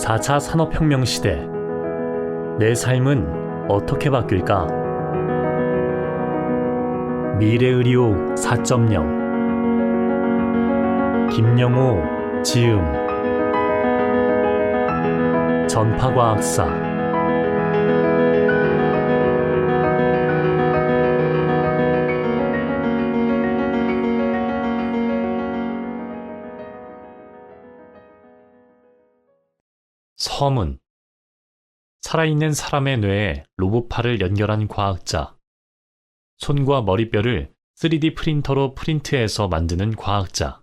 4차 산업혁명 시대, 내 삶은 어떻게 바뀔까? 미래의료 4.0 김영호, 지음 전파과학사 서문. 살아있는 사람의 뇌에 로봇팔을 연결한 과학자. 손과 머리뼈를 3D 프린터로 프린트해서 만드는 과학자.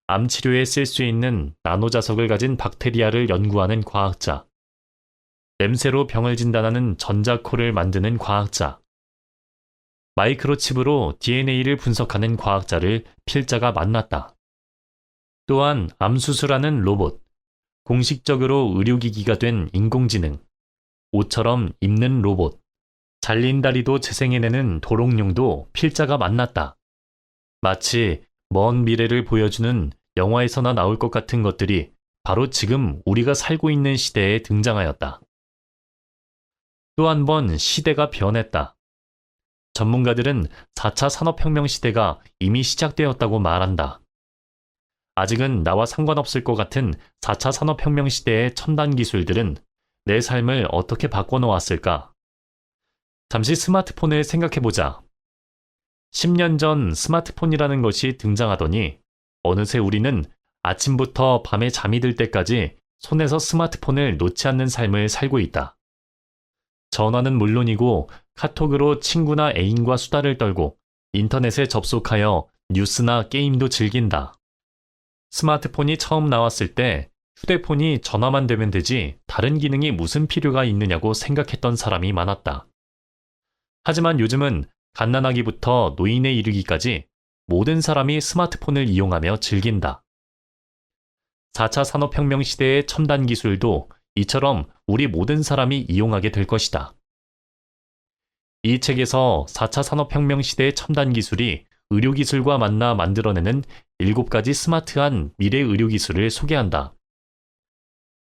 암 치료에 쓸 수 있는 나노자석을 가진 박테리아를 연구하는 과학자. 냄새로 병을 진단하는 전자코를 만드는 과학자. 마이크로칩으로 DNA를 분석하는 과학자를 필자가 만났다. 또한 암수술하는 로봇, 공식적으로 의료기기가 된 인공지능, 옷처럼 입는 로봇, 잘린 다리도 재생해내는 도롱뇽도 필자가 만났다. 마치 먼 미래를 보여주는 영화에서나 나올 것 같은 것들이 바로 지금 우리가 살고 있는 시대에 등장하였다. 또 한 번 시대가 변했다. 전문가들은 4차 산업혁명 시대가 이미 시작되었다고 말한다. 아직은 나와 상관없을 것 같은 4차 산업혁명 시대의 첨단 기술들은 내 삶을 어떻게 바꿔놓았을까? 잠시 스마트폰을 생각해보자. 10년 전 스마트폰이라는 것이 등장하더니 어느새 우리는 아침부터 밤에 잠이 들 때까지 손에서 스마트폰을 놓지 않는 삶을 살고 있다. 전화는 물론이고 카톡으로 친구나 애인과 수다를 떨고 인터넷에 접속하여 뉴스나 게임도 즐긴다. 스마트폰이 처음 나왔을 때 휴대폰이 전화만 되면 되지 다른 기능이 무슨 필요가 있느냐고 생각했던 사람이 많았다. 하지만 요즘은 갓난아기부터 노인에 이르기까지 모든 사람이 스마트폰을 이용하며 즐긴다. 4차 산업혁명 시대의 첨단 기술도 이처럼 우리 모든 사람이 이용하게 될 것이다. 이 책에서 4차 산업혁명 시대의 첨단 기술이 의료기술과 만나 만들어내는 7가지 스마트한 미래 의료기술을 소개한다.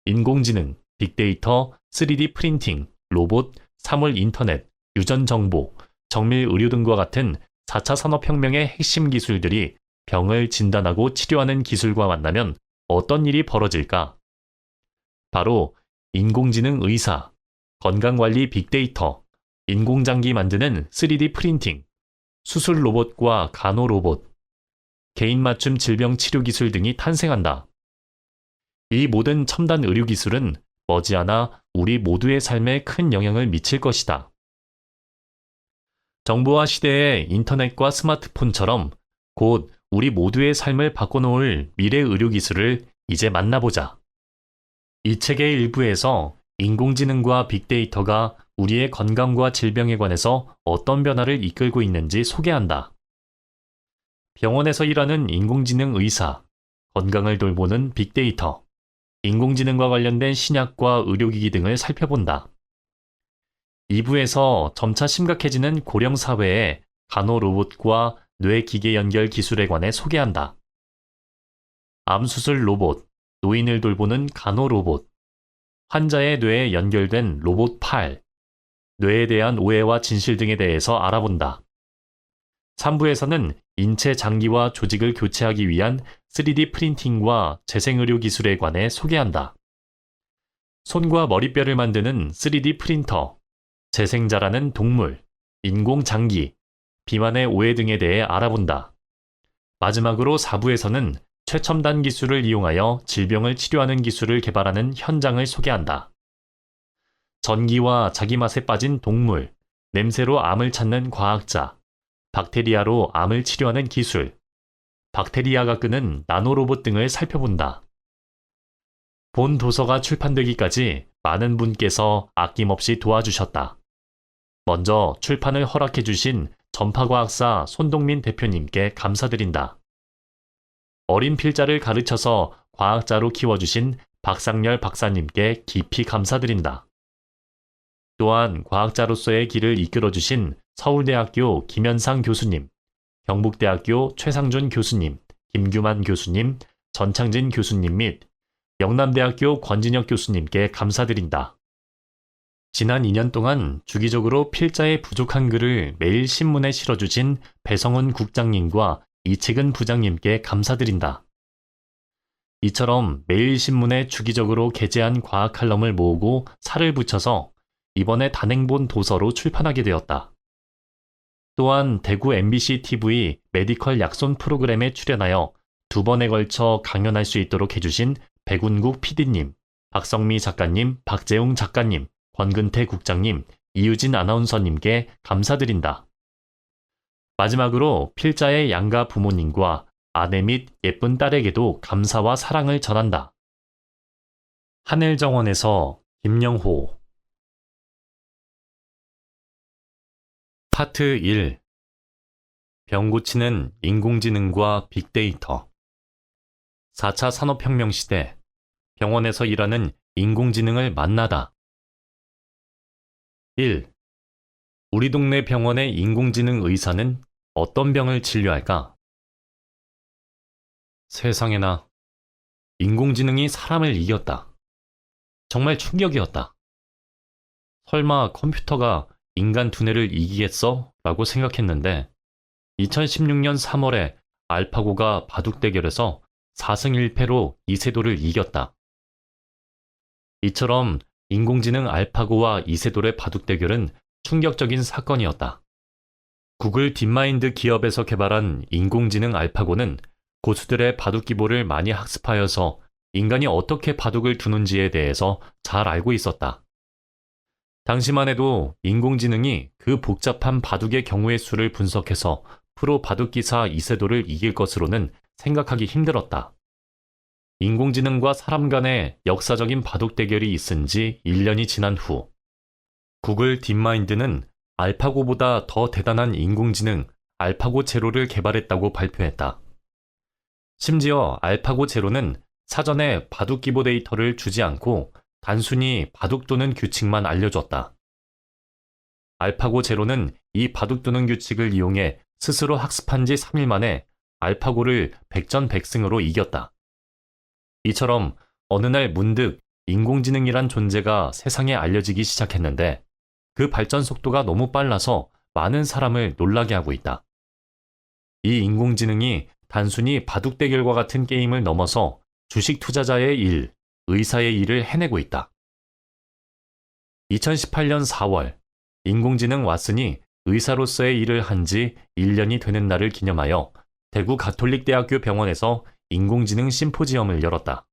인공지능, 빅데이터, 3D 프린팅, 로봇, 사물 인터넷, 유전 정보, 정밀 의료 등과 같은 4차 산업혁명의 핵심 기술들이 병을 진단하고 치료하는 기술과 만나면 어떤 일이 벌어질까? 바로 인공지능 의사, 건강관리 빅데이터, 인공장기 만드는 3D 프린팅, 수술 로봇과 간호 로봇, 개인 맞춤 질병 치료 기술 등이 탄생한다. 이 모든 첨단 의료 기술은 머지않아 우리 모두의 삶에 큰 영향을 미칠 것이다. 정보화 시대의 인터넷과 스마트폰처럼 곧 우리 모두의 삶을 바꿔놓을 미래 의료 기술을 이제 만나보자. 이 책의 일부에서 인공지능과 빅데이터가 우리의 건강과 질병에 관해서 어떤 변화를 이끌고 있는지 소개한다. 병원에서 일하는 인공지능 의사, 건강을 돌보는 빅데이터, 인공지능과 관련된 신약과 의료기기 등을 살펴본다. 2부에서 점차 심각해지는 고령 사회의 간호 로봇과 뇌기계 연결 기술에 관해 소개한다. 암수술 로봇, 노인을 돌보는 간호 로봇, 환자의 뇌에 연결된 로봇 팔, 뇌에 대한 오해와 진실 등에 대해서 알아본다. 3부에서는 인체 장기와 조직을 교체하기 위한 3D 프린팅과 재생의료 기술에 관해 소개한다. 손과 머리뼈를 만드는 3D 프린터, 재생자라는 동물, 인공장기, 비만의 오해 등에 대해 알아본다. 마지막으로 4부에서는 최첨단 기술을 이용하여 질병을 치료하는 기술을 개발하는 현장을 소개한다. 전기와 자기 맛에 빠진 동물, 냄새로 암을 찾는 과학자, 박테리아로 암을 치료하는 기술, 박테리아가 끄는 나노로봇 등을 살펴본다. 본 도서가 출판되기까지 많은 분께서 아낌없이 도와주셨다. 먼저 출판을 허락해주신 전파과학사 손동민 대표님께 감사드린다. 어린 필자를 가르쳐서 과학자로 키워주신 박상열 박사님께 깊이 감사드린다. 또한 과학자로서의 길을 이끌어주신 서울대학교 김현상 교수님, 경북대학교 최상준 교수님, 김규만 교수님, 전창진 교수님 및 영남대학교 권진혁 교수님께 감사드린다. 지난 2년 동안 주기적으로 필자의 부족한 글을 매일 신문에 실어주신 배성훈 국장님과 이채근 부장님께 감사드린다. 이처럼 매일 신문에 주기적으로 게재한 과학 칼럼을 모으고 살을 붙여서 이번에 단행본 도서로 출판하게 되었다. 또한 대구 MBC TV 메디컬 약손 프로그램에 출연하여 2번에 걸쳐 강연할 수 있도록 해주신 백운국 PD님, 박성미 작가님, 박재웅 작가님, 권근태 국장님, 이유진 아나운서님께 감사드린다. 마지막으로 필자의 양가 부모님과 아내 및 예쁜 딸에게도 감사와 사랑을 전한다. 하늘정원에서 김영호. 파트 1. 병 고치는 인공지능과 빅데이터. 4차 산업혁명 시대, 병원에서 일하는 인공지능을 만나다. 1. 우리 동네 병원의 인공지능 의사는 어떤 병을 진료할까? 세상에나, 인공지능이 사람을 이겼다. 정말 충격이었다. 설마 컴퓨터가 인간 두뇌를 이기겠어? 라고 생각했는데 2016년 3월에 알파고가 바둑 대결에서 4승 1패로 이세돌을 이겼다. 이처럼 인공지능 알파고와 이세돌의 바둑 대결은 충격적인 사건이었다. 구글 딥마인드 기업에서 개발한 인공지능 알파고는 고수들의 바둑 기보를 많이 학습하여서 인간이 어떻게 바둑을 두는지에 대해서 잘 알고 있었다. 당시만 해도 인공지능이 그 복잡한 바둑의 경우의 수를 분석해서 프로 바둑기사 이세돌을 이길 것으로는 생각하기 힘들었다. 인공지능과 사람 간의 역사적인 바둑 대결이 있은 지 1년이 지난 후 구글 딥마인드는 알파고보다 더 대단한 인공지능 알파고 제로를 개발했다고 발표했다. 심지어 알파고 제로는 사전에 바둑 기보 데이터를 주지 않고 단순히 바둑 두는 규칙만 알려줬다. 알파고 제로는 이 바둑 두는 규칙을 이용해 스스로 학습한 지 3일 만에 알파고를 백전백승으로 이겼다. 이처럼 어느 날 문득 인공지능이란 존재가 세상에 알려지기 시작했는데 그 발전 속도가 너무 빨라서 많은 사람을 놀라게 하고 있다. 이 인공지능이 단순히 바둑 대결과 같은 게임을 넘어서 주식 투자자의 일, 의사의 일을 해내고 있다. 2018년 4월, 인공지능 왓슨이 의사로서의 일을 한 지 1년이 되는 날을 기념하여 대구 가톨릭대학교 병원에서 인공지능 심포지엄을 열었다.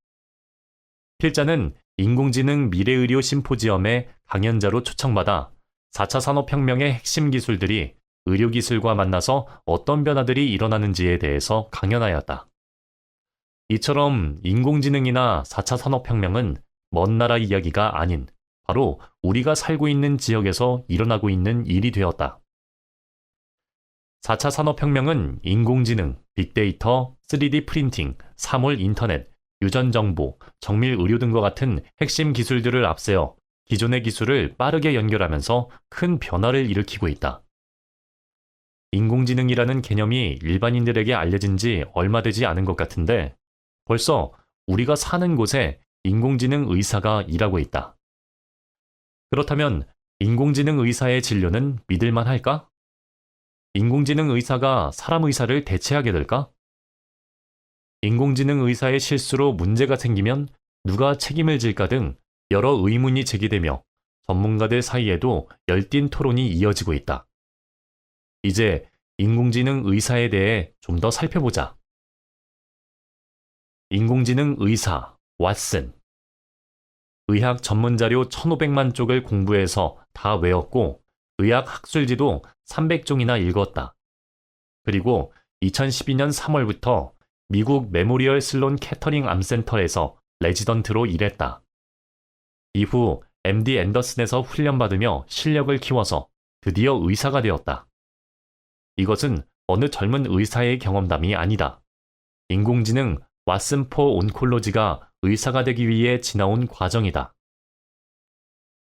필자는 인공지능 미래의료 심포지엄에 강연자로 초청받아 4차 산업혁명의 핵심 기술들이 의료기술과 만나서 어떤 변화들이 일어나는지에 대해서 강연하였다. 이처럼 인공지능이나 4차 산업혁명은 먼 나라 이야기가 아닌 바로 우리가 살고 있는 지역에서 일어나고 있는 일이 되었다. 4차 산업혁명은 인공지능, 빅데이터, 3D 프린팅, 사물 인터넷, 유전정보, 정밀의료 등과 같은 핵심 기술들을 앞세워 기존의 기술을 빠르게 연결하면서 큰 변화를 일으키고 있다. 인공지능이라는 개념이 일반인들에게 알려진 지 얼마 되지 않은 것 같은데 벌써 우리가 사는 곳에 인공지능 의사가 일하고 있다. 그렇다면 인공지능 의사의 진료는 믿을만 할까? 인공지능 의사가 사람 의사를 대체하게 될까? 인공지능 의사의 실수로 문제가 생기면 누가 책임을 질까 등 여러 의문이 제기되며 전문가들 사이에도 열띤 토론이 이어지고 있다. 이제 인공지능 의사에 대해 좀 더 살펴보자. 인공지능 의사, 왓슨. 의학 전문자료 1500만 쪽을 공부해서 다 외웠고 의학 학술지도 300종이나 읽었다. 그리고 2012년 3월부터 미국 메모리얼 슬론 캐터링 암센터에서 레지던트로 일했다. 이후 MD 앤더슨에서 훈련받으며 실력을 키워서 드디어 의사가 되었다. 이것은 어느 젊은 의사의 경험담이 아니다. 인공지능 왓슨 포 온콜로지가 의사가 되기 위해 지나온 과정이다.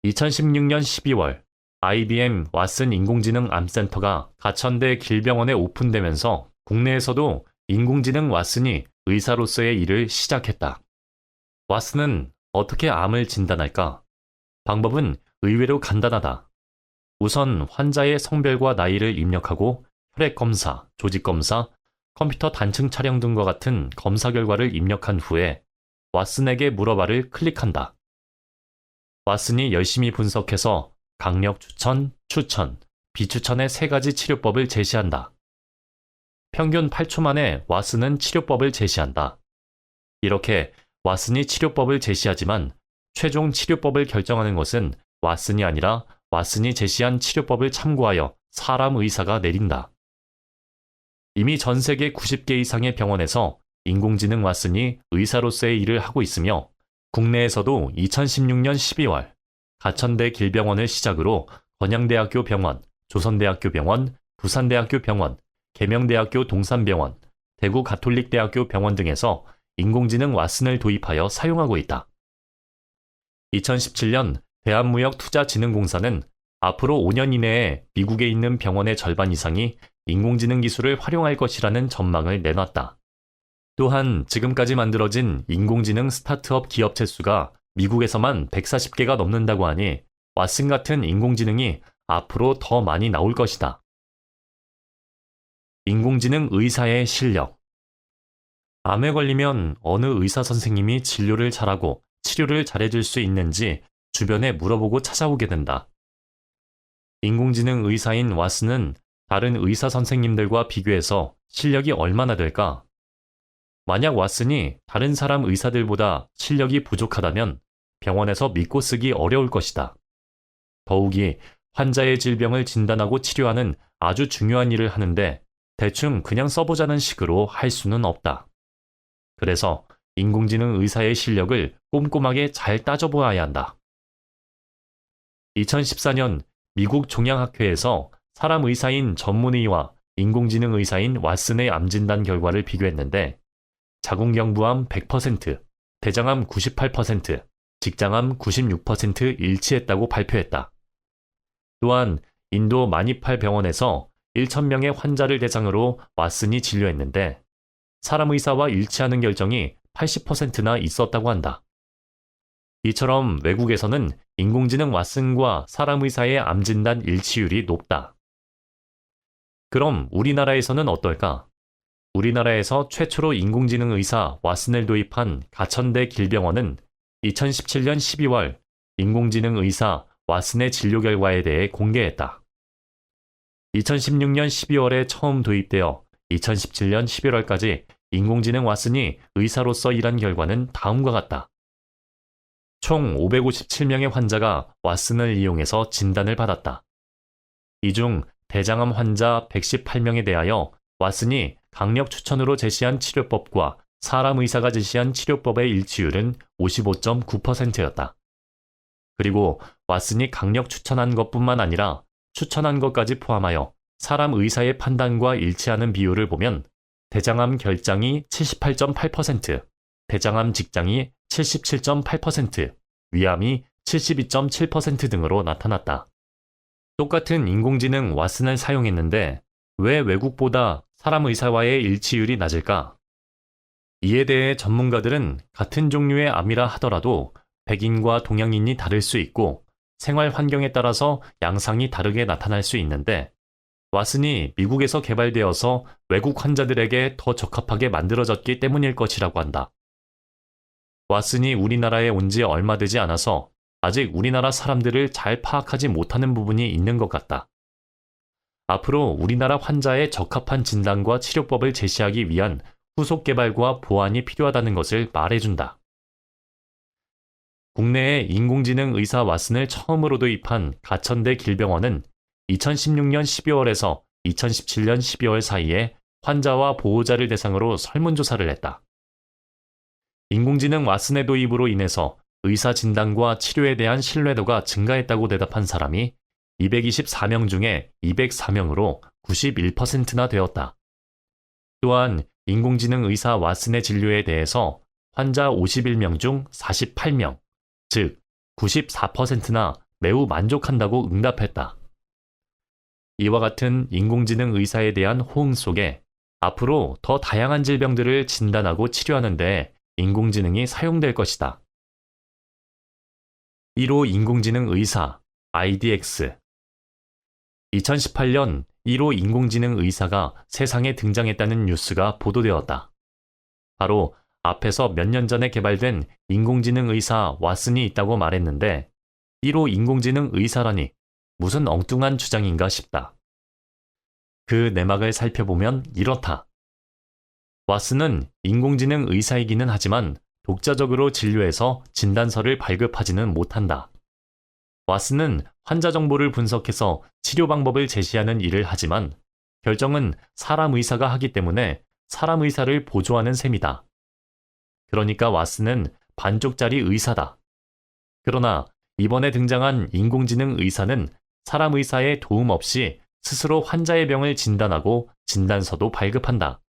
2016년 12월 IBM 왓슨 인공지능 암센터가 가천대 길병원에 오픈되면서 국내에서도 인공지능 왓슨이 의사로서의 일을 시작했다. 왓슨은 어떻게 암을 진단할까? 방법은 의외로 간단하다. 우선 환자의 성별과 나이를 입력하고 혈액 검사, 조직 검사, 컴퓨터 단층 촬영 등과 같은 검사 결과를 입력한 후에 왓슨에게 물어봐를 클릭한다. 왓슨이 열심히 분석해서 강력 추천, 추천, 비추천의 세 가지 치료법을 제시한다. 평균 8초 만에 왓슨은 치료법을 제시한다. 이렇게 왓슨이 치료법을 제시하지만 최종 치료법을 결정하는 것은 왓슨이 아니라 왓슨이 제시한 치료법을 참고하여 사람 의사가 내린다. 이미 전 세계 90개 이상의 병원에서 인공지능 왓슨이 의사로서의 일을 하고 있으며 국내에서도 2016년 12월 가천대 길병원을 시작으로 건양대학교 병원, 조선대학교 병원, 부산대학교 병원, 계명대학교 동산병원, 대구 가톨릭대학교 병원 등에서 인공지능 왓슨을 도입하여 사용하고 있다. 2017년 대한무역투자진흥공사는 앞으로 5년 이내에 미국에 있는 병원의 절반 이상이 인공지능 기술을 활용할 것이라는 전망을 내놨다. 또한 지금까지 만들어진 인공지능 스타트업 기업체 수가 미국에서만 140개가 넘는다고 하니 왓슨 같은 인공지능이 앞으로 더 많이 나올 것이다. 인공지능 의사의 실력. 암에 걸리면 어느 의사 선생님이 진료를 잘하고 치료를 잘해줄 수 있는지 주변에 물어보고 찾아오게 된다. 인공지능 의사인 왓슨은 다른 의사 선생님들과 비교해서 실력이 얼마나 될까? 만약 왓슨이 다른 사람 의사들보다 실력이 부족하다면 병원에서 믿고 쓰기 어려울 것이다. 더욱이 환자의 질병을 진단하고 치료하는 아주 중요한 일을 하는데 대충 그냥 써보자는 식으로 할 수는 없다. 그래서 인공지능 의사의 실력을 꼼꼼하게 잘 따져보아야 한다. 2014년 미국 종양학회에서 사람 의사인 전문의와 인공지능 의사인 왓슨의 암 진단 결과를 비교했는데 자궁경부암 100%, 대장암 98%, 직장암 96% 일치했다고 발표했다. 또한 인도 마니팔 병원에서 1,000명의 환자를 대상으로 왓슨이 진료했는데 사람 의사와 일치하는 결정이 80%나 있었다고 한다. 이처럼 외국에서는 인공지능 왓슨과 사람 의사의 암 진단 일치율이 높다. 그럼 우리나라에서는 어떨까? 우리나라에서 최초로 인공지능 의사 왓슨을 도입한 가천대 길병원은 2017년 12월 인공지능 의사 왓슨의 진료 결과에 대해 공개했다. 2016년 12월에 처음 도입되어 2017년 11월까지 인공지능 왓슨이 의사로서 일한 결과는 다음과 같다. 총 557명의 환자가 왓슨을 이용해서 진단을 받았다. 이 중 대장암 환자 118명에 대하여 왓슨이 강력 추천으로 제시한 치료법과 사람 의사가 제시한 치료법의 일치율은 55.9%였다. 그리고 왓슨이 강력 추천한 것뿐만 아니라 추천한 것까지 포함하여 사람 의사의 판단과 일치하는 비율을 보면 대장암 결장이 78.8%, 대장암 직장이 77.8%, 위암이 72.7% 등으로 나타났다. 똑같은 인공지능 왓슨을 사용했는데 왜 외국보다 사람 의사와의 일치율이 낮을까? 이에 대해 전문가들은 같은 종류의 암이라 하더라도 백인과 동양인이 다를 수 있고 생활 환경에 따라서 양상이 다르게 나타날 수 있는데 왓슨이 미국에서 개발되어서 외국 환자들에게 더 적합하게 만들어졌기 때문일 것이라고 한다. 왓슨이 우리나라에 온 지 얼마 되지 않아서 아직 우리나라 사람들을 잘 파악하지 못하는 부분이 있는 것 같다. 앞으로 우리나라 환자에 적합한 진단과 치료법을 제시하기 위한 후속 개발과 보완이 필요하다는 것을 말해준다. 국내에 인공지능 의사 왓슨을 처음으로 도입한 가천대 길병원은 2016년 12월에서 2017년 12월 사이에 환자와 보호자를 대상으로 설문조사를 했다. 인공지능 왓슨의 도입으로 인해서 의사 진단과 치료에 대한 신뢰도가 증가했다고 대답한 사람이 224명 중에 204명으로 91%나 되었다. 또한 인공지능 의사 왓슨의 진료에 대해서 환자 51명 중 48명, 즉 94%나 매우 만족한다고 응답했다. 이와 같은 인공지능 의사에 대한 호응 속에 앞으로 더 다양한 질병들을 진단하고 치료하는 데 인공지능이 사용될 것이다. 1호 인공지능 의사 IDX 2018년 1호 인공지능 의사가 세상에 등장했다는 뉴스가 보도되었다. 바로 앞에서 몇 년 전에 개발된 인공지능 의사 왓슨이 있다고 말했는데 1호 인공지능 의사라니 무슨 엉뚱한 주장인가 싶다. 그 내막을 살펴보면 이렇다. 왓슨은 인공지능 의사이기는 하지만 독자적으로 진료해서 진단서를 발급하지는 못한다. 왓슨은 환자 정보를 분석해서 치료 방법을 제시하는 일을 하지만 결정은 사람 의사가 하기 때문에 사람 의사를 보조하는 셈이다. 그러니까 왓슨은 반쪽짜리 의사다. 그러나 이번에 등장한 인공지능 의사는 사람 의사의 도움 없이 스스로 환자의 병을 진단하고 진단서도 발급한다.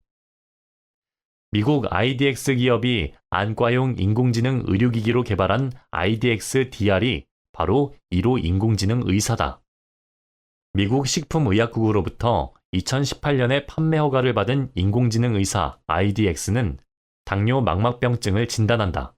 미국 IDX 기업이 안과용 인공지능 의료기기로 개발한 IDX-DR이 바로 1호 인공지능 의사다. 미국 식품의약국으로부터 2018년에 판매 허가를 받은 인공지능 의사 IDX는 당뇨 망막병증을 진단한다.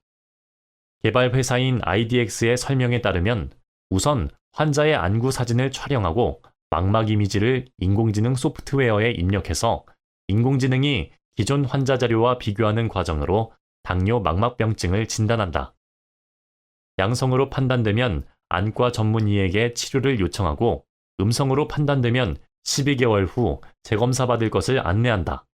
개발 회사인 IDX의 설명에 따르면 우선 환자의 안구 사진을 촬영하고 망막 이미지를 인공지능 소프트웨어에 입력해서 인공지능이 기존 환자 자료와 비교하는 과정으로 당뇨 망막병증을 진단한다. 양성으로 판단되면 안과 전문의에게 치료를 요청하고 음성으로 판단되면 12개월 후 재검사 받을 것을 안내한다.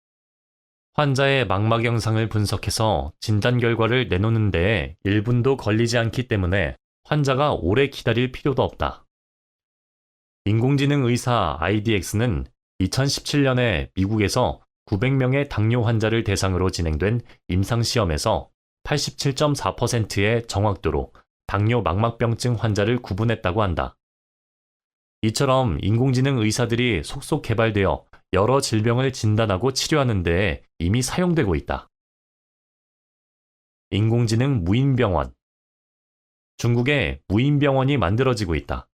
환자의 망막 영상을 분석해서 진단 결과를 내놓는 데에 1분도 걸리지 않기 때문에 환자가 오래 기다릴 필요도 없다. 인공지능 의사 IDX는 2017년에 미국에서 900명의 당뇨 환자를 대상으로 진행된 임상시험에서 87.4%의 정확도로 당뇨 망막병증 환자를 구분했다고 한다. 이처럼 인공지능 의사들이 속속 개발되어 여러 질병을 진단하고 치료하는 데에 이미 사용되고 있다. 인공지능 무인병원. 중국에 무인병원이 만들어지고 있다.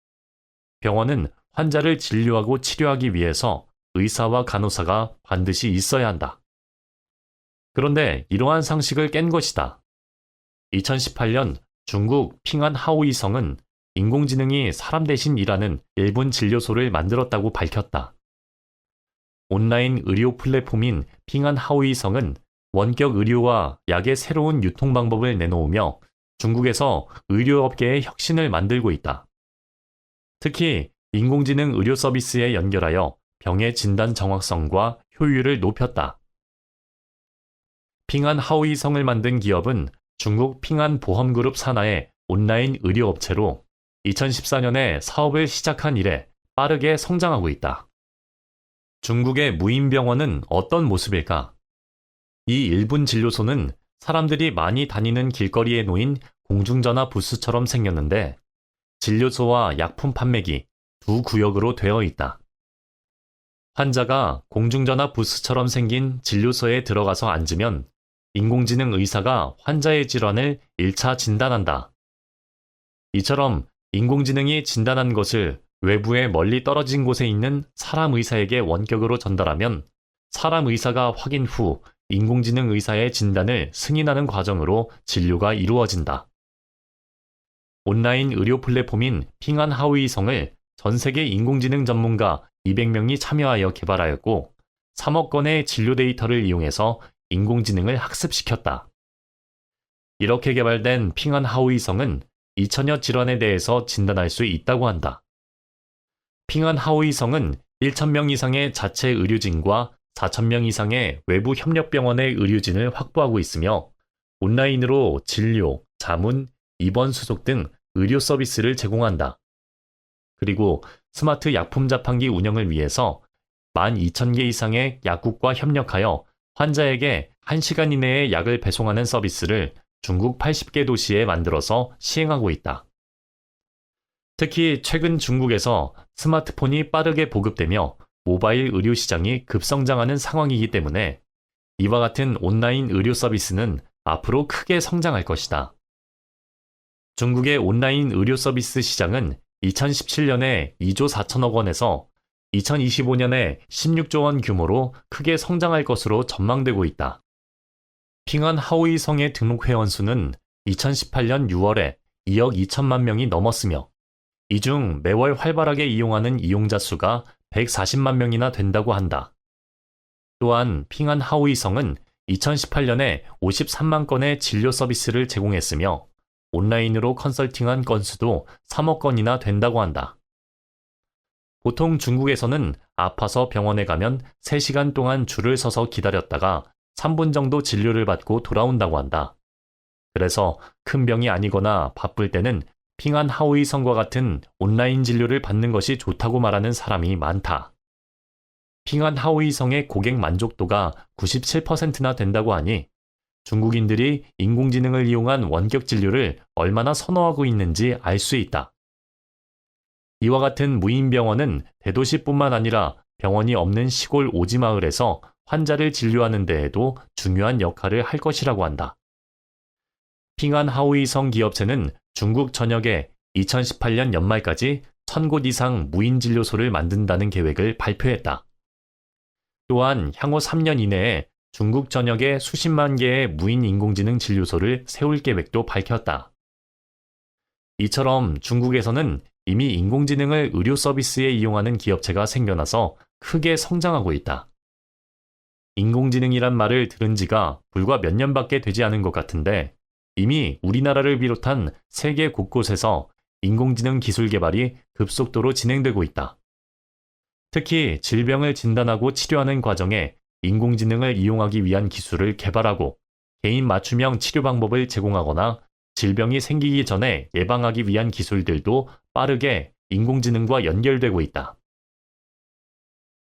병원은 환자를 진료하고 치료하기 위해서 의사와 간호사가 반드시 있어야 한다. 그런데 이러한 상식을 깬 것이다. 2018년 중국 핑안 하오이성은 인공지능이 사람 대신 일하는 1분 진료소를 만들었다고 밝혔다. 온라인 의료 플랫폼인 핑안 하오이성은 원격 의료와 약의 새로운 유통 방법을 내놓으며 중국에서 의료업계의 혁신을 만들고 있다. 특히 인공지능 의료 서비스에 연결하여 병의 진단 정확성과 효율을 높였다. 핑안 하오이성을 만든 기업은 중국 핑안 보험그룹 산하의 온라인 의료업체로 2014년에 사업을 시작한 이래 빠르게 성장하고 있다. 중국의 무인병원은 어떤 모습일까? 이 1분 진료소는 사람들이 많이 다니는 길거리에 놓인 공중전화 부스처럼 생겼는데 진료소와 약품 판매기 두 구역으로 되어 있다. 환자가 공중전화 부스처럼 생긴 진료소에 들어가서 앉으면 인공지능 의사가 환자의 질환을 1차 진단한다. 이처럼 인공지능이 진단한 것을 외부에 멀리 떨어진 곳에 있는 사람 의사에게 원격으로 전달하면 사람 의사가 확인 후 인공지능 의사의 진단을 승인하는 과정으로 진료가 이루어진다. 온라인 의료 플랫폼인 핑안 하오이성을 전 세계 인공지능 전문가 200명이 참여하여 개발하였고 3억 건의 진료 데이터를 이용해서 인공지능을 학습시켰다. 이렇게 개발된 핑안 하오이성은 2천여 질환에 대해서 진단할 수 있다고 한다. 핑안 하오이성은 1,000명 이상의 자체 의료진과 4,000명 이상의 외부 협력병원의 의료진을 확보하고 있으며 온라인으로 진료, 자문, 입원 수속 등 의료 서비스를 제공한다. 그리고 스마트 약품 자판기 운영을 위해서 12,000개 이상의 약국과 협력하여 환자에게 1시간 이내에 약을 배송하는 서비스를 중국 80개 도시에 만들어서 시행하고 있다. 특히 최근 중국에서 스마트폰이 빠르게 보급되며 모바일 의료 시장이 급성장하는 상황이기 때문에 이와 같은 온라인 의료 서비스는 앞으로 크게 성장할 것이다. 중국의 온라인 의료 서비스 시장은 2017년에 2조 4천억 원에서 2025년에 16조 원 규모로 크게 성장할 것으로 전망되고 있다. 핑안 하우이성의 등록 회원 수는 2018년 6월에 2억 2천만 명이 넘었으며 이 중 매월 활발하게 이용하는 이용자 수가 140만 명이나 된다고 한다. 또한 핑안 하우이성은 2018년에 53만 건의 진료 서비스를 제공했으며 온라인으로 컨설팅한 건수도 3억 건이나 된다고 한다. 보통 중국에서는 아파서 병원에 가면 3시간 동안 줄을 서서 기다렸다가 3분 정도 진료를 받고 돌아온다고 한다. 그래서 큰 병이 아니거나 바쁠 때는 핑안 하우이성과 같은 온라인 진료를 받는 것이 좋다고 말하는 사람이 많다. 핑안 하우이성의 고객 만족도가 97%나 된다고 하니 중국인들이 인공지능을 이용한 원격 진료를 얼마나 선호하고 있는지 알 수 있다. 이와 같은 무인병원은 대도시뿐만 아니라 병원이 없는 시골 오지마을에서 환자를 진료하는 데에도 중요한 역할을 할 것이라고 한다. 핑안 하우이성 기업체는 중국 전역에 2018년 연말까지 1000곳 이상 무인 진료소를 만든다는 계획을 발표했다. 또한 향후 3년 이내에 중국 전역에 수십만 개의 무인 인공지능 진료소를 세울 계획도 밝혔다. 이처럼 중국에서는 이미 인공지능을 의료 서비스에 이용하는 기업체가 생겨나서 크게 성장하고 있다. 인공지능이란 말을 들은 지가 불과 몇 년밖에 되지 않은 것 같은데 이미 우리나라를 비롯한 세계 곳곳에서 인공지능 기술 개발이 급속도로 진행되고 있다. 특히 질병을 진단하고 치료하는 과정에 인공지능을 이용하기 위한 기술을 개발하고 개인 맞춤형 치료 방법을 제공하거나 질병이 생기기 전에 예방하기 위한 기술들도 빠르게 인공지능과 연결되고 있다.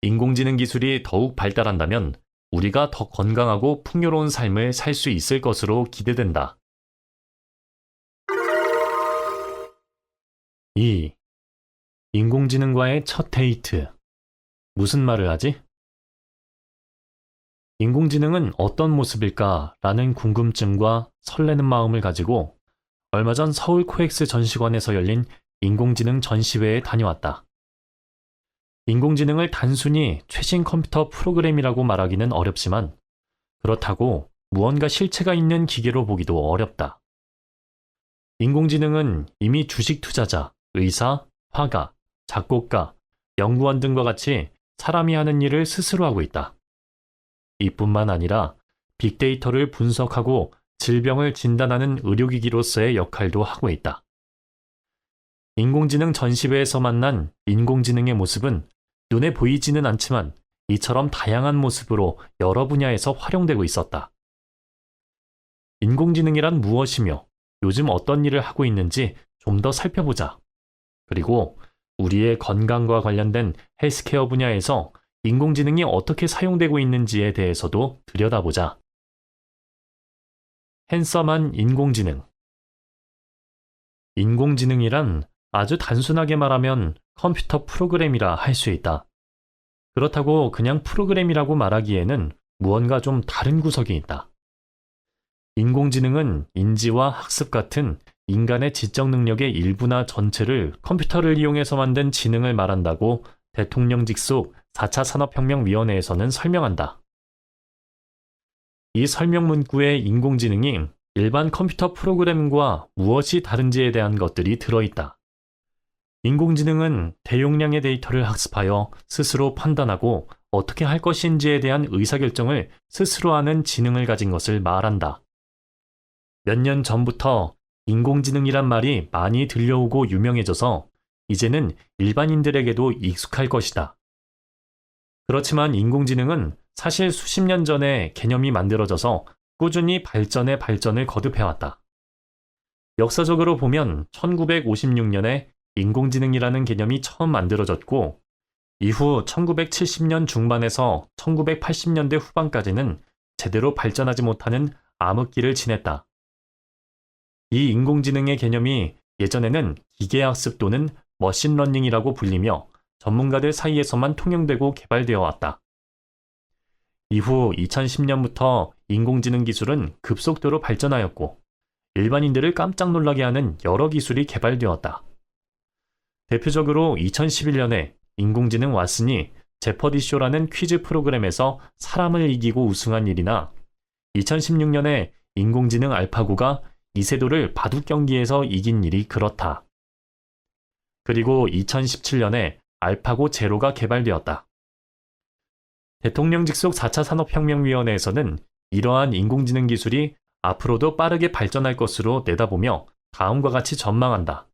인공지능 기술이 더욱 발달한다면 우리가 더 건강하고 풍요로운 삶을 살 수 있을 것으로 기대된다. 2. 인공지능과의 첫 데이트. 무슨 말을 하지? 인공지능은 어떤 모습일까? 라는 궁금증과 설레는 마음을 가지고 얼마 전 서울 코엑스 전시관에서 열린 인공지능 전시회에 다녀왔다. 인공지능을 단순히 최신 컴퓨터 프로그램이라고 말하기는 어렵지만 그렇다고 무언가 실체가 있는 기계로 보기도 어렵다. 인공지능은 이미 주식 투자자, 의사, 화가, 작곡가, 연구원 등과 같이 사람이 하는 일을 스스로 하고 있다. 이뿐만 아니라 빅데이터를 분석하고 질병을 진단하는 의료기기로서의 역할도 하고 있다. 인공지능 전시회에서 만난 인공지능의 모습은 눈에 보이지는 않지만 이처럼 다양한 모습으로 여러 분야에서 활용되고 있었다. 인공지능이란 무엇이며 요즘 어떤 일을 하고 있는지 좀 더 살펴보자. 그리고 우리의 건강과 관련된 헬스케어 분야에서 인공지능이 어떻게 사용되고 있는지에 대해서도 들여다보자. 핸섬한 인공지능. 인공지능이란 아주 단순하게 말하면 컴퓨터 프로그램이라 할 수 있다. 그렇다고 그냥 프로그램이라고 말하기에는 무언가 좀 다른 구석이 있다. 인공지능은 인지와 학습 같은 인간의 지적 능력의 일부나 전체를 컴퓨터를 이용해서 만든 지능을 말한다고 대통령직 속 4차 산업혁명위원회에서는 설명한다. 이 설명 문구에 인공지능이 일반 컴퓨터 프로그램과 무엇이 다른지에 대한 것들이 들어있다. 인공지능은 대용량의 데이터를 학습하여 스스로 판단하고 어떻게 할 것인지에 대한 의사결정을 스스로 하는 지능을 가진 것을 말한다. 몇 년 전부터 인공지능이란 말이 많이 들려오고 유명해져서 이제는 일반인들에게도 익숙할 것이다. 그렇지만 인공지능은 사실 수십 년 전에 개념이 만들어져서 꾸준히 발전을 거듭해왔다. 역사적으로 보면 1956년에 인공지능이라는 개념이 처음 만들어졌고 이후 1970년 중반에서 1980년대 후반까지는 제대로 발전하지 못하는 암흑기를 지냈다. 이 인공지능의 개념이 예전에는 기계학습 또는 머신러닝이라고 불리며 전문가들 사이에서만 통용되고 개발되어 왔다. 이후 2010년부터 인공지능 기술은 급속도로 발전하였고 일반인들을 깜짝 놀라게 하는 여러 기술이 개발되었다. 대표적으로 2011년에 인공지능 왓슨이 제퍼디쇼라는 퀴즈 프로그램에서 사람을 이기고 우승한 일이나 2016년에 인공지능 알파고가 이세돌을 바둑 경기에서 이긴 일이 그렇다. 그리고 2017년에 알파고 제로가 개발되었다. 대통령 직속 4차 산업혁명위원회에서는 이러한 인공지능 기술이 앞으로도 빠르게 발전할 것으로 내다보며 다음과 같이 전망한다.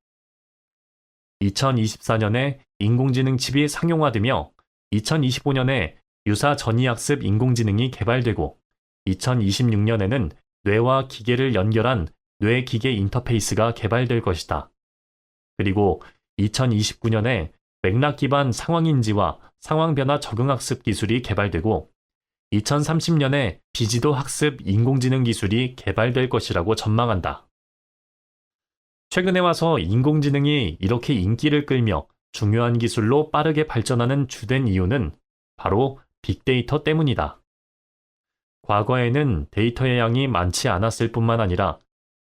2024년에 인공지능 칩이 상용화되며 2025년에 유사 전이학습 인공지능이 개발되고 2026년에는 뇌와 기계를 연결한 뇌기계 인터페이스가 개발될 것이다. 그리고 2029년에 맥락 기반 상황인지와 상황변화 적응학습 기술이 개발되고 2030년에 비지도 학습 인공지능 기술이 개발될 것이라고 전망한다. 최근에 와서 인공지능이 이렇게 인기를 끌며 중요한 기술로 빠르게 발전하는 주된 이유는 바로 빅데이터 때문이다. 과거에는 데이터의 양이 많지 않았을 뿐만 아니라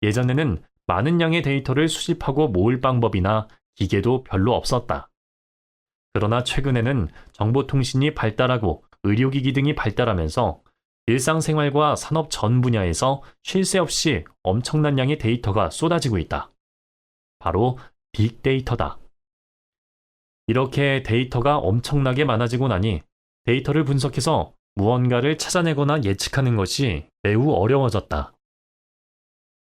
예전에는 많은 양의 데이터를 수집하고 모을 방법이나 기계도 별로 없었다. 그러나 최근에는 정보통신이 발달하고 의료기기 등이 발달하면서 일상생활과 산업 전 분야에서 쉴 새 없이 엄청난 양의 데이터가 쏟아지고 있다. 바로 빅데이터다. 이렇게 데이터가 엄청나게 많아지고 나니 데이터를 분석해서 무언가를 찾아내거나 예측하는 것이 매우 어려워졌다.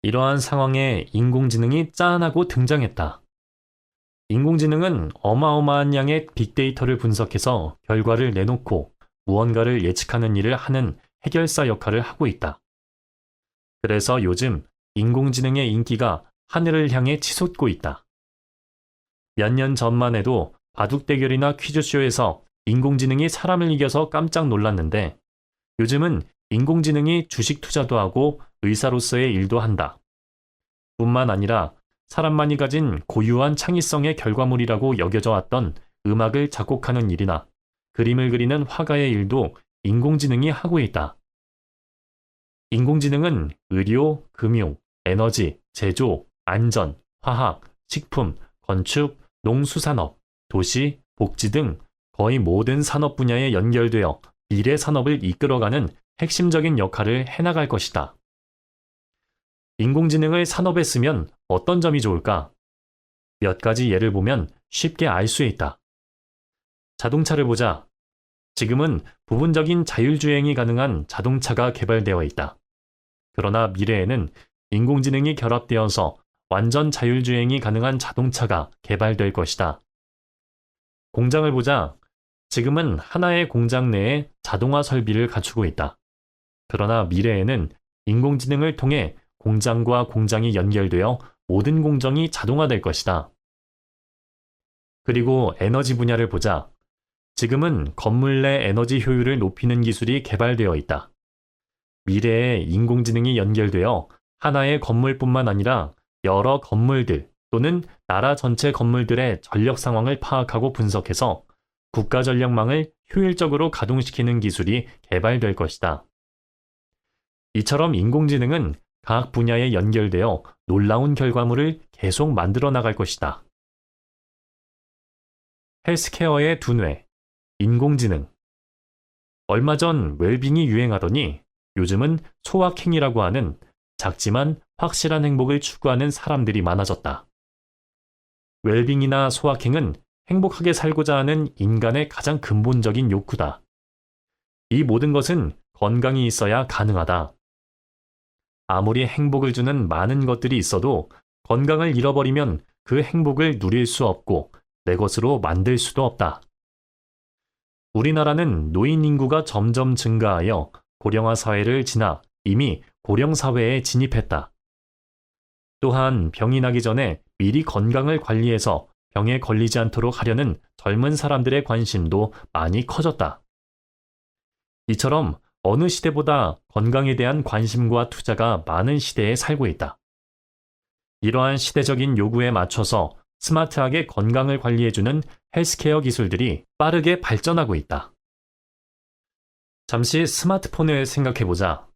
이러한 상황에 인공지능이 짠하고 등장했다. 인공지능은 어마어마한 양의 빅데이터를 분석해서 결과를 내놓고 무언가를 예측하는 일을 하는 해결사 역할을 하고 있다. 그래서 요즘 인공지능의 인기가 하늘을 향해 치솟고 있다. 몇 년 전만 해도 바둑 대결이나 퀴즈쇼에서 인공지능이 사람을 이겨서 깜짝 놀랐는데 요즘은 인공지능이 주식 투자도 하고 의사로서의 일도 한다. 뿐만 아니라 사람만이 가진 고유한 창의성의 결과물이라고 여겨져 왔던 음악을 작곡하는 일이나 그림을 그리는 화가의 일도 인공지능이 하고 있다. 인공지능은 의료, 금융, 에너지, 제조, 안전, 화학, 식품, 건축, 농수산업, 도시, 복지 등 거의 모든 산업 분야에 연결되어 미래 산업을 이끌어가는 핵심적인 역할을 해나갈 것이다. 인공지능을 산업에 쓰면 어떤 점이 좋을까? 몇 가지 예를 보면 쉽게 알 수 있다. 자동차를 보자. 지금은 부분적인 자율주행이 가능한 자동차가 개발되어 있다. 그러나 미래에는 인공지능이 결합되어서 완전 자율주행이 가능한 자동차가 개발될 것이다. 공장을 보자. 지금은 하나의 공장 내에 자동화 설비를 갖추고 있다. 그러나 미래에는 인공지능을 통해 공장과 공장이 연결되어 모든 공정이 자동화될 것이다. 그리고 에너지 분야를 보자. 지금은 건물 내 에너지 효율을 높이는 기술이 개발되어 있다. 미래에 인공지능이 연결되어 하나의 건물뿐만 아니라 여러 건물들 또는 나라 전체 건물들의 전력 상황을 파악하고 분석해서 국가 전력망을 효율적으로 가동시키는 기술이 개발될 것이다. 이처럼 인공지능은 각 분야에 연결되어 놀라운 결과물을 계속 만들어 나갈 것이다. 헬스케어의 두뇌, 인공지능. 얼마 전 웰빙이 유행하더니 요즘은 소확행이라고 하는 작지만 확실한 행복을 추구하는 사람들이 많아졌다. 웰빙이나 소확행은 행복하게 살고자 하는 인간의 가장 근본적인 욕구다. 이 모든 것은 건강이 있어야 가능하다. 아무리 행복을 주는 많은 것들이 있어도 건강을 잃어버리면 그 행복을 누릴 수 없고 내 것으로 만들 수도 없다. 우리나라는 노인 인구가 점점 증가하여 고령화 사회를 지나 이미 고령 사회에 진입했다. 또한 병이 나기 전에 미리 건강을 관리해서 병에 걸리지 않도록 하려는 젊은 사람들의 관심도 많이 커졌다. 이처럼 어느 시대보다 건강에 대한 관심과 투자가 많은 시대에 살고 있다. 이러한 시대적인 요구에 맞춰서 스마트하게 건강을 관리해주는 헬스케어 기술들이 빠르게 발전하고 있다. 잠시 스마트폰을 생각해보자.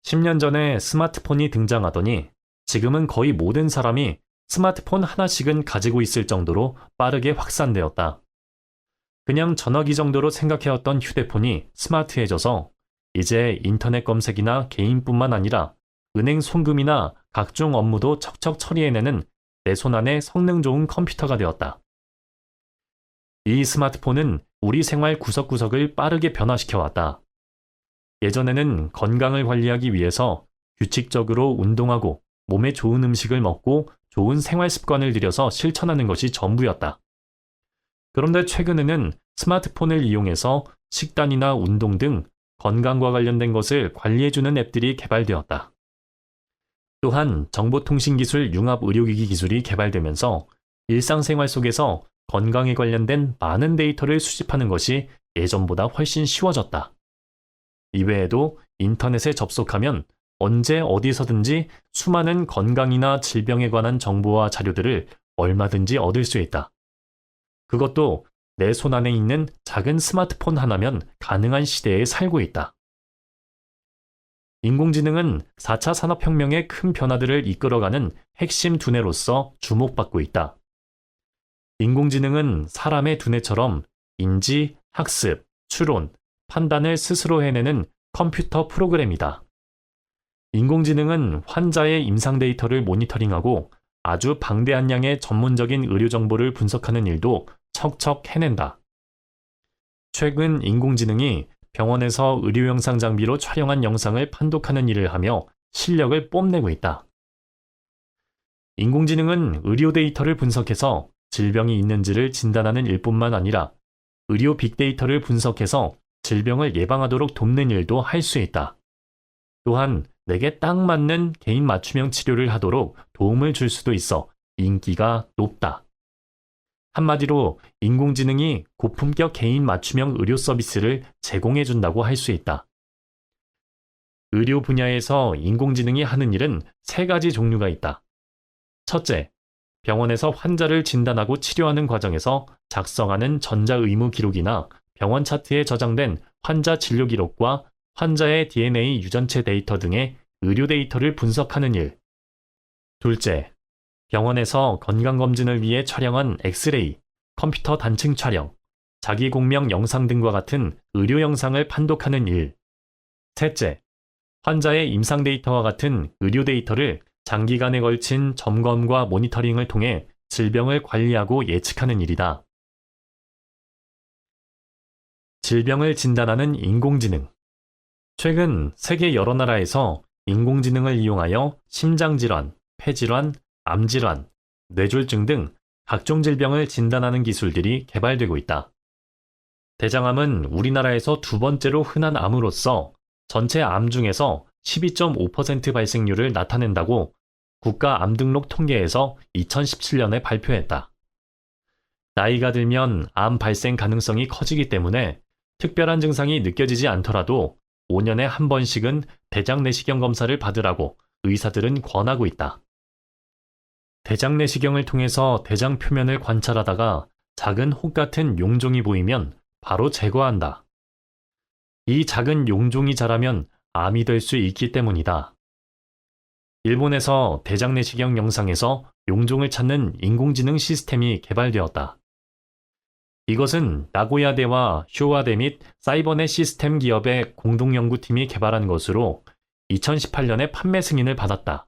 10년 전에 스마트폰이 등장하더니 지금은 거의 모든 사람이 스마트폰 하나씩은 가지고 있을 정도로 빠르게 확산되었다. 그냥 전화기 정도로 생각해왔던 휴대폰이 스마트해져서 이제 인터넷 검색이나 개인뿐만 아니라 은행 송금이나 각종 업무도 척척 처리해내는 내 손 안에 성능 좋은 컴퓨터가 되었다. 이 스마트폰은 우리 생활 구석구석을 빠르게 변화시켜 왔다. 예전에는 건강을 관리하기 위해서 규칙적으로 운동하고 몸에 좋은 음식을 먹고 좋은 생활 습관을 들여서 실천하는 것이 전부였다. 그런데 최근에는 스마트폰을 이용해서 식단이나 운동 등 건강과 관련된 것을 관리해주는 앱들이 개발되었다. 또한 정보통신기술 융합의료기기 기술이 개발되면서 일상생활 속에서 건강에 관련된 많은 데이터를 수집하는 것이 예전보다 훨씬 쉬워졌다. 이외에도 인터넷에 접속하면 언제 어디서든지 수많은 건강이나 질병에 관한 정보와 자료들을 얼마든지 얻을 수 있다. 그것도 내 손 안에 있는 작은 스마트폰 하나면 가능한 시대에 살고 있다. 인공지능은 4차 산업혁명의 큰 변화들을 이끌어가는 핵심 두뇌로서 주목받고 있다. 인공지능은 사람의 두뇌처럼 인지, 학습, 추론, 판단을 스스로 해내는 컴퓨터 프로그램이다. 인공지능은 환자의 임상 데이터를 모니터링하고 아주 방대한 양의 전문적인 의료 정보를 분석하는 일도 척척 해낸다. 최근 인공지능이 병원에서 의료 영상 장비로 촬영한 영상을 판독하는 일을 하며 실력을 뽐내고 있다. 인공지능은 의료 데이터를 분석해서 질병이 있는지를 진단하는 일뿐만 아니라 의료 빅데이터를 분석해서 질병을 예방하도록 돕는 일도 할 수 있다. 또한 내게 딱 맞는 개인 맞춤형 치료를 하도록 도움을 줄 수도 있어 인기가 높다. 한마디로 인공지능이 고품격 개인 맞춤형 의료 서비스를 제공해준다고 할 수 있다. 의료 분야에서 인공지능이 하는 일은 3가지 종류가 있다. 첫째, 병원에서 환자를 진단하고 치료하는 과정에서 작성하는 전자의무 기록이나 병원 차트에 저장된 환자 진료 기록과 환자의 DNA 유전체 데이터 등의 의료 데이터를 분석하는 일. 둘째, 병원에서 건강검진을 위해 촬영한 엑스레이, 컴퓨터 단층 촬영, 자기공명 영상 등과 같은 의료 영상을 판독하는 일. 셋째, 환자의 임상 데이터와 같은 의료 데이터를 장기간에 걸친 점검과 모니터링을 통해 질병을 관리하고 예측하는 일이다. 질병을 진단하는 인공지능. 최근 세계 여러 나라에서 인공지능을 이용하여 심장질환, 폐질환, 암질환, 뇌졸중 등 각종 질병을 진단하는 기술들이 개발되고 있다. 대장암은 우리나라에서 2번째로 흔한 암으로서 전체 암 중에서 12.5% 발생률을 나타낸다고 국가암등록 통계에서 2017년에 발표했다. 나이가 들면 암 발생 가능성이 커지기 때문에 특별한 증상이 느껴지지 않더라도 5년에 한 번씩은 대장 내시경 검사를 받으라고 의사들은 권하고 있다. 대장 내시경을 통해서 대장 표면을 관찰하다가 작은 혹 같은 용종이 보이면 바로 제거한다. 이 작은 용종이 자라면 암이 될 수 있기 때문이다. 일본에서 대장 내시경 영상에서 용종을 찾는 인공지능 시스템이 개발되었다. 이것은 나고야대와 쇼와대 및 사이버넷 시스템 기업의 공동연구팀이 개발한 것으로 2018년에 판매 승인을 받았다.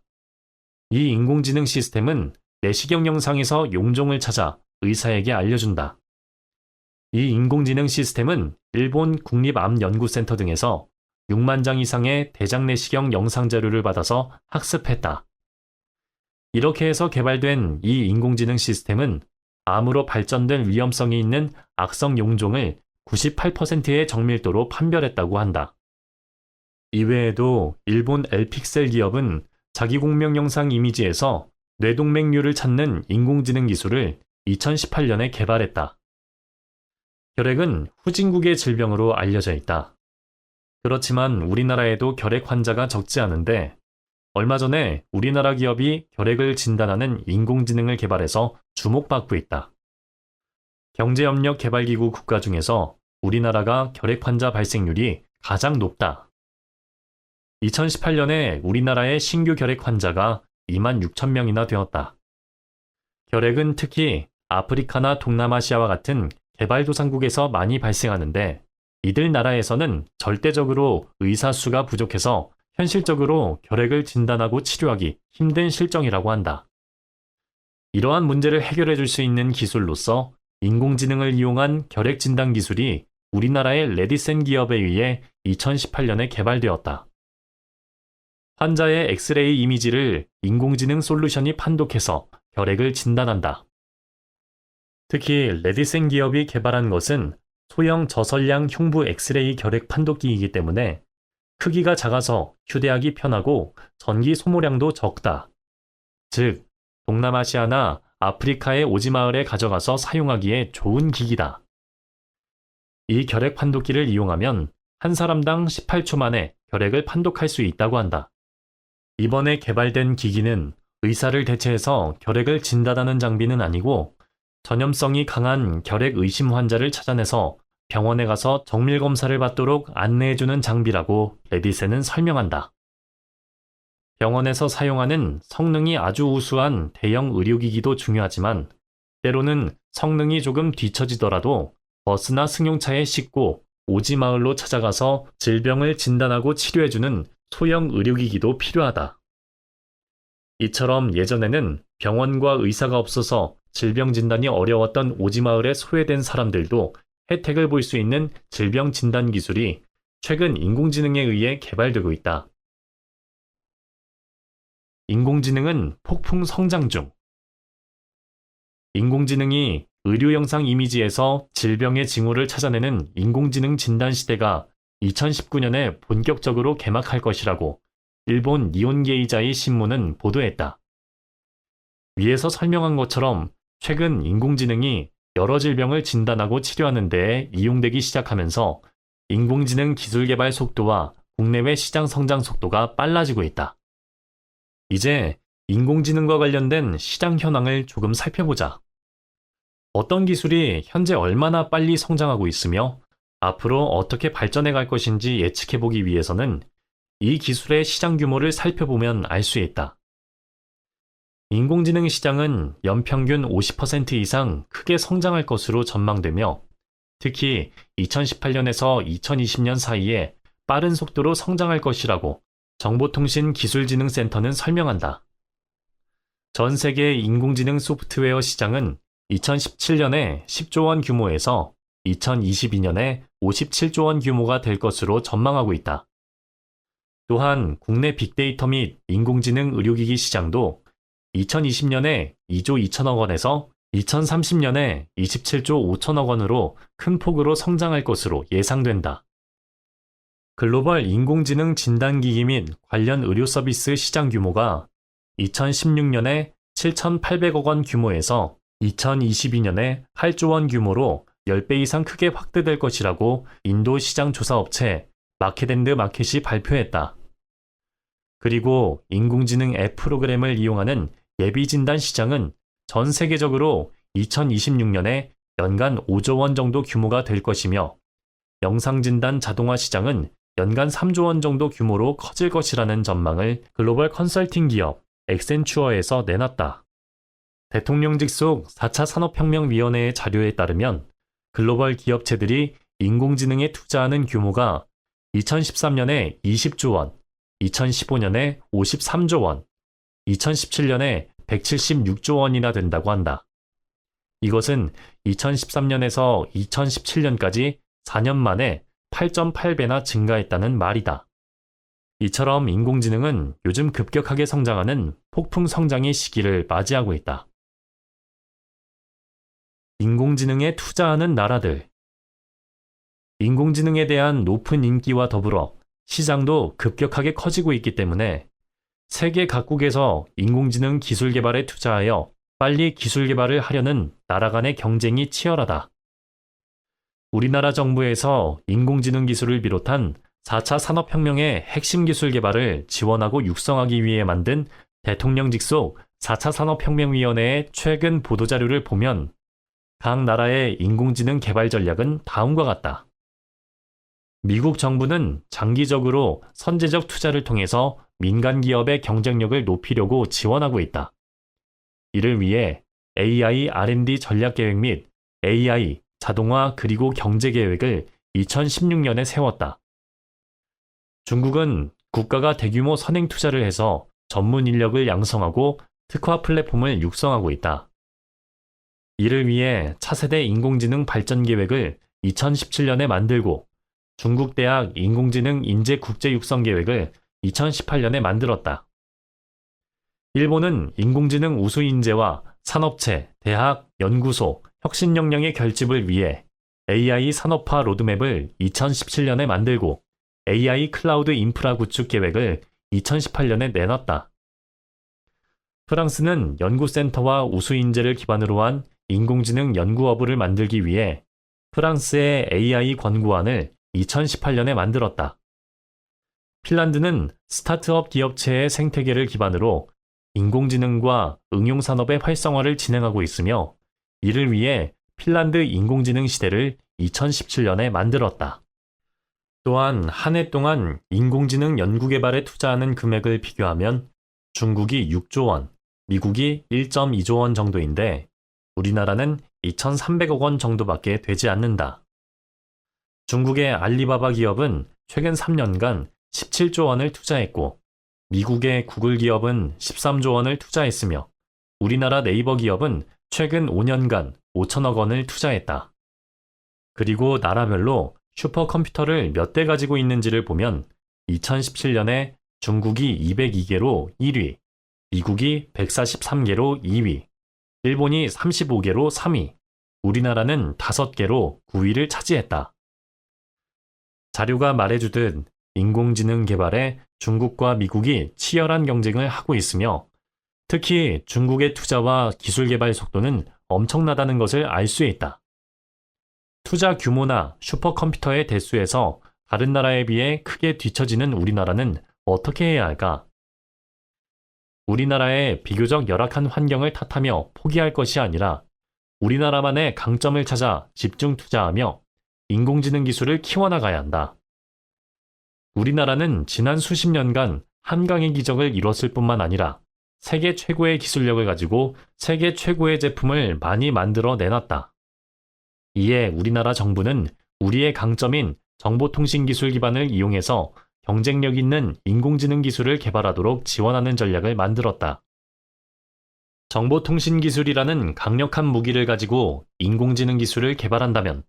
이 인공지능 시스템은 내시경 영상에서 용종을 찾아 의사에게 알려준다. 이 인공지능 시스템은 일본 국립암연구센터 등에서 6만 장 이상의 대장 내시경 영상 자료를 받아서 학습했다. 이렇게 해서 개발된 이 인공지능 시스템은 암으로 발전된 위험성이 있는 악성 용종을 98%의 정밀도로 판별했다고 한다. 이외에도 일본 엘픽셀 기업은 자기공명 영상 이미지에서 뇌동맥류를 찾는 인공지능 기술을 2018년에 개발했다. 결핵은 후진국의 질병으로 알려져 있다. 그렇지만 우리나라에도 결핵 환자가 적지 않은데 얼마 전에 우리나라 기업이 결핵을 진단하는 인공지능을 개발해서 주목받고 있다. 경제협력개발기구 국가 중에서 우리나라가 결핵 환자 발생률이 가장 높다. 2018년에 우리나라의 신규 결핵 환자가 2만 6천 명이나 되었다. 결핵은 특히 아프리카나 동남아시아와 같은 개발도상국에서 많이 발생하는데 이들 나라에서는 절대적으로 의사 수가 부족해서 현실적으로 결핵을 진단하고 치료하기 힘든 실정이라고 한다. 이러한 문제를 해결해 줄 수 있는 기술로서 인공지능을 이용한 결핵 진단 기술이 우리나라의 레디센 기업에 의해 2018년에 개발되었다. 환자의 엑스레이 이미지를 인공지능 솔루션이 판독해서 결핵을 진단한다. 특히 레디센 기업이 개발한 것은 소형 저설량 흉부 엑스레이 결핵 판독기이기 때문에 크기가 작아서 휴대하기 편하고 전기 소모량도 적다. 즉, 동남아시아나 아프리카의 오지마을에 가져가서 사용하기에 좋은 기기다. 이 결핵 판독기를 이용하면 한 사람당 18초 만에 결핵을 판독할 수 있다고 한다. 이번에 개발된 기기는 의사를 대체해서 결핵을 진단하는 장비는 아니고 전염성이 강한 결핵 의심 환자를 찾아내서 병원에 가서 정밀 검사를 받도록 안내해주는 장비라고 레디센은 설명한다. 병원에서 사용하는 성능이 아주 우수한 대형 의료기기도 중요하지만 때로는 성능이 조금 뒤처지더라도 버스나 승용차에 싣고 오지마을로 찾아가서 질병을 진단하고 치료해주는 소형 의료기기도 필요하다. 이처럼 예전에는 병원과 의사가 없어서 질병 진단이 어려웠던 오지마을에 소외된 사람들도 혜택을 볼 수 있는 질병 진단 기술이 최근 인공지능에 의해 개발되고 있다. 인공지능은 폭풍 성장 중. 인공지능이 의료 영상 이미지에서 질병의 징후를 찾아내는 인공지능 진단 시대가 2019년에 본격적으로 개막할 것이라고 일본 니혼게이자이 신문은 보도했다. 위에서 설명한 것처럼 최근 인공지능이 여러 질병을 진단하고 치료하는 데에 이용되기 시작하면서 인공지능 기술 개발 속도와 국내외 시장 성장 속도가 빨라지고 있다. 이제 인공지능과 관련된 시장 현황을 조금 살펴보자. 어떤 기술이 현재 얼마나 빨리 성장하고 있으며 앞으로 어떻게 발전해 갈 것인지 예측해 보기 위해서는 이 기술의 시장 규모를 살펴보면 알 수 있다. 인공지능 시장은 연평균 50% 이상 크게 성장할 것으로 전망되며 특히 2018년에서 2020년 사이에 빠른 속도로 성장할 것이라고 정보통신기술진흥센터는 설명한다. 전 세계 인공지능 소프트웨어 시장은 2017년에 10조 원 규모에서 2022년에 57조 원 규모가 될 것으로 전망하고 있다. 또한 국내 빅데이터 및 인공지능 의료기기 시장도 2020년에 2조 2천억 원에서 2030년에 27조 5천억 원으로 큰 폭으로 성장할 것으로 예상된다. 글로벌 인공지능 진단기기 및 관련 의료 서비스 시장 규모가 2016년에 7,800억 원 규모에서 2022년에 8조 원 규모로 10배 이상 크게 확대될 것이라고 인도 시장 조사업체 마켓앤드 마켓이 발표했다. 그리고 인공지능 앱 프로그램을 이용하는 예비진단 시장은 전 세계적으로 2026년에 연간 5조 원 정도 규모가 될 것이며 영상진단 자동화 시장은 연간 3조 원 정도 규모로 커질 것이라는 전망을 글로벌 컨설팅 기업 엑센추어에서 내놨다. 대통령직 속 4차 산업혁명위원회의 자료에 따르면 글로벌 기업체들이 인공지능에 투자하는 규모가 2013년에 20조 원, 2015년에 53조 원, 2017년에 176조 원이나 된다고 한다. 이것은 2013년에서 2017년까지 4년 만에 8.8배나 증가했다는 말이다. 이처럼 인공지능은 요즘 급격하게 성장하는 폭풍 성장의 시기를 맞이하고 있다. 인공지능에 투자하는 나라들. 인공지능에 대한 높은 인기와 더불어 시장도 급격하게 커지고 있기 때문에 세계 각국에서 인공지능 기술 개발에 투자하여 빨리 기술 개발을 하려는 나라 간의 경쟁이 치열하다. 우리나라 정부에서 인공지능 기술을 비롯한 4차 산업혁명의 핵심 기술 개발을 지원하고 육성하기 위해 만든 대통령직 속 4차 산업혁명위원회의 최근 보도자료를 보면 각 나라의 인공지능 개발 전략은 다음과 같다. 미국 정부는 장기적으로 선제적 투자를 통해서 민간 기업의 경쟁력을 높이려고 지원하고 있다. 이를 위해 AI R&D 전략 계획 및 AI, 자동화 그리고 경제 계획을 2016년에 세웠다. 중국은 국가가 대규모 선행 투자를 해서 전문 인력을 양성하고 특화 플랫폼을 육성하고 있다. 이를 위해 차세대 인공지능 발전 계획을 2017년에 만들고 중국 대학 인공지능 인재 국제 육성 계획을 2018년에 만들었다. 일본은 인공지능 우수 인재와 산업체, 대학, 연구소, 혁신 역량의 결집을 위해 AI 산업화 로드맵을 2017년에 만들고 AI 클라우드 인프라 구축 계획을 2018년에 내놨다. 프랑스는 연구센터와 우수 인재를 기반으로 한 인공지능 연구허브를 만들기 위해 프랑스의 AI 권고안을 2018년에 만들었다. 핀란드는 스타트업 기업체의 생태계를 기반으로 인공지능과 응용산업의 활성화를 진행하고 있으며 이를 위해 핀란드 인공지능 시대를 2017년에 만들었다. 또한 한 해 동안 인공지능 연구개발에 투자하는 금액을 비교하면 중국이 6조 원, 미국이 1.2조 원 정도인데 우리나라는 2,300억 원 정도밖에 되지 않는다. 중국의 알리바바 기업은 최근 3년간 17조 원을 투자했고 미국의 구글 기업은 13조 원을 투자했으며 우리나라 네이버 기업은 최근 5년간 5천억 원을 투자했다. 그리고 나라별로 슈퍼컴퓨터를 몇 대 가지고 있는지를 보면 2017년에 중국이 202개로 1위, 미국이 143개로 2위, 일본이 35개로 3위, 우리나라는 5개로 9위를 차지했다. 자료가 말해주듯 인공지능 개발에 중국과 미국이 치열한 경쟁을 하고 있으며 특히 중국의 투자와 기술 개발 속도는 엄청나다는 것을 알 수 있다. 투자 규모나 슈퍼컴퓨터의 대수에서 다른 나라에 비해 크게 뒤처지는 우리나라는 어떻게 해야 할까? 우리나라의 비교적 열악한 환경을 탓하며 포기할 것이 아니라 우리나라만의 강점을 찾아 집중 투자하며 인공지능 기술을 키워나가야 한다. 우리나라는 지난 수십 년간 한강의 기적을 이뤘을 뿐만 아니라 세계 최고의 기술력을 가지고 세계 최고의 제품을 많이 만들어 내놨다. 이에 우리나라 정부는 우리의 강점인 정보통신 기술 기반을 이용해서 경쟁력 있는 인공지능 기술을 개발하도록 지원하는 전략을 만들었다. 정보통신 기술이라는 강력한 무기를 가지고 인공지능 기술을 개발한다면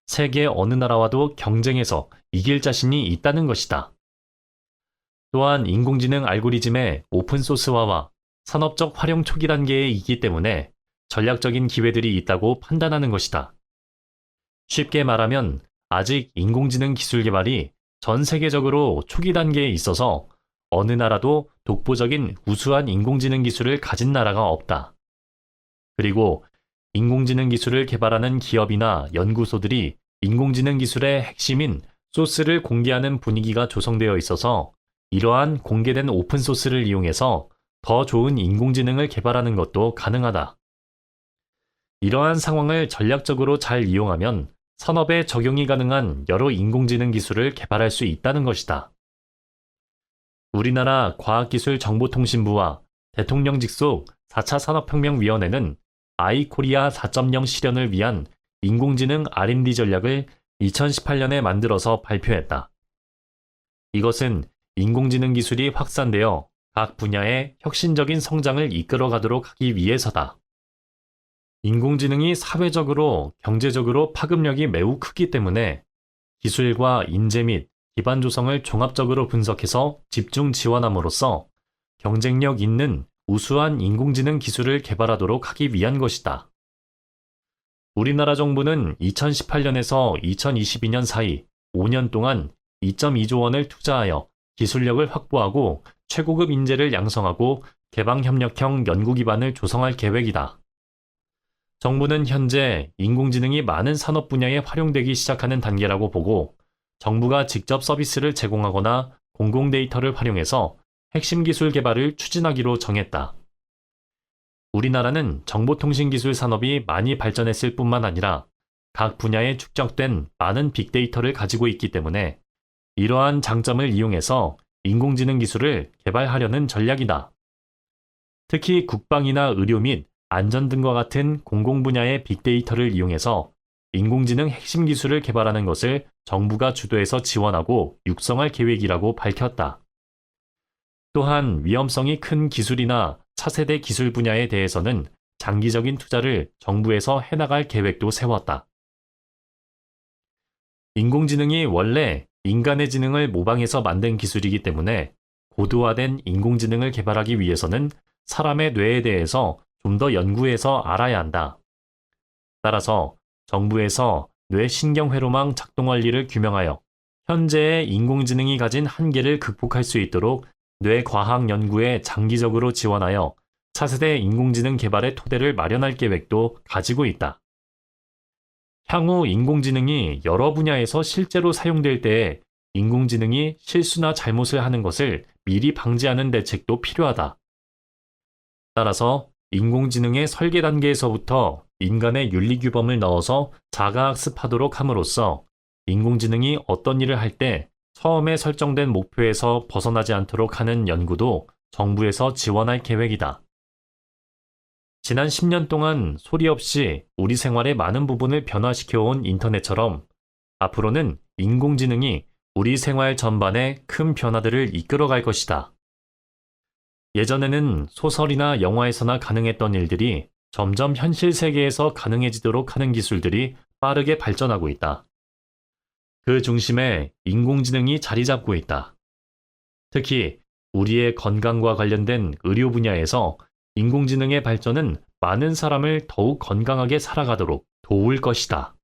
세계 어느 나라와도 경쟁해서 이길 자신이 있다는 것이다. 또한 인공지능 알고리즘의 오픈소스화와 산업적 활용 초기 단계에 있기 때문에 전략적인 기회들이 있다고 판단하는 것이다. 쉽게 말하면 아직 인공지능 기술 개발이 전 세계적으로 초기 단계에 있어서 어느 나라도 독보적인 우수한 인공지능 기술을 가진 나라가 없다. 그리고 인공지능 기술을 개발하는 기업이나 연구소들이 인공지능 기술의 핵심인 소스를 공개하는 분위기가 조성되어 있어서 이러한 공개된 오픈소스를 이용해서 더 좋은 인공지능을 개발하는 것도 가능하다. 이러한 상황을 전략적으로 잘 이용하면 산업에 적용이 가능한 여러 인공지능 기술을 개발할 수 있다는 것이다. 우리나라 과학기술정보통신부와 대통령 직속 4차 산업혁명위원회는 아이코리아 4.0 실현을 위한 인공지능 R&D 전략을 2018년에 만들어서 발표했다. 이것은 인공지능 기술이 확산되어 각 분야의 혁신적인 성장을 이끌어가도록 하기 위해서다. 인공지능이 사회적으로, 경제적으로 파급력이 매우 크기 때문에 기술과 인재 및 기반 조성을 종합적으로 분석해서 집중 지원함으로써 경쟁력 있는 우수한 인공지능 기술을 개발하도록 하기 위한 것이다. 우리나라 정부는 2018년에서 2022년 사이 5년 동안 2.2조 원을 투자하여 기술력을 확보하고 최고급 인재를 양성하고 개방협력형 연구 기반을 조성할 계획이다. 정부는 현재 인공지능이 많은 산업 분야에 활용되기 시작하는 단계라고 보고 정부가 직접 서비스를 제공하거나 공공 데이터를 활용해서 핵심 기술 개발을 추진하기로 정했다. 우리나라는 정보통신기술 산업이 많이 발전했을 뿐만 아니라 각 분야에 축적된 많은 빅데이터를 가지고 있기 때문에 이러한 장점을 이용해서 인공지능 기술을 개발하려는 전략이다. 특히 국방이나 의료 및 안전 등과 같은 공공 분야의 빅데이터를 이용해서 인공지능 핵심 기술을 개발하는 것을 정부가 주도해서 지원하고 육성할 계획이라고 밝혔다. 또한 위험성이 큰 기술이나 차세대 기술 분야에 대해서는 장기적인 투자를 정부에서 해나갈 계획도 세웠다. 인공지능이 원래 인간의 지능을 모방해서 만든 기술이기 때문에 고도화된 인공지능을 개발하기 위해서는 사람의 뇌에 대해서 좀 더 연구해서 알아야 한다. 따라서 정부에서 뇌 신경회로망 작동 원리를 규명하여 현재의 인공지능이 가진 한계를 극복할 수 있도록 뇌 과학 연구에 장기적으로 지원하여 차세대 인공지능 개발의 토대를 마련할 계획도 가지고 있다. 향후 인공지능이 여러 분야에서 실제로 사용될 때에 인공지능이 실수나 잘못을 하는 것을 미리 방지하는 대책도 필요하다. 따라서 인공지능의 설계 단계에서부터 인간의 윤리규범을 넣어서 자가학습하도록 함으로써 인공지능이 어떤 일을 할 때 처음에 설정된 목표에서 벗어나지 않도록 하는 연구도 정부에서 지원할 계획이다. 지난 10년 동안 소리 없이 우리 생활의 많은 부분을 변화시켜온 인터넷처럼 앞으로는 인공지능이 우리 생활 전반에 큰 변화들을 이끌어갈 것이다. 예전에는 소설이나 영화에서나 가능했던 일들이 점점 현실 세계에서 가능해지도록 하는 기술들이 빠르게 발전하고 있다. 그 중심에 인공지능이 자리 잡고 있다. 특히 우리의 건강과 관련된 의료 분야에서 인공지능의 발전은 많은 사람을 더욱 건강하게 살아가도록 도울 것이다.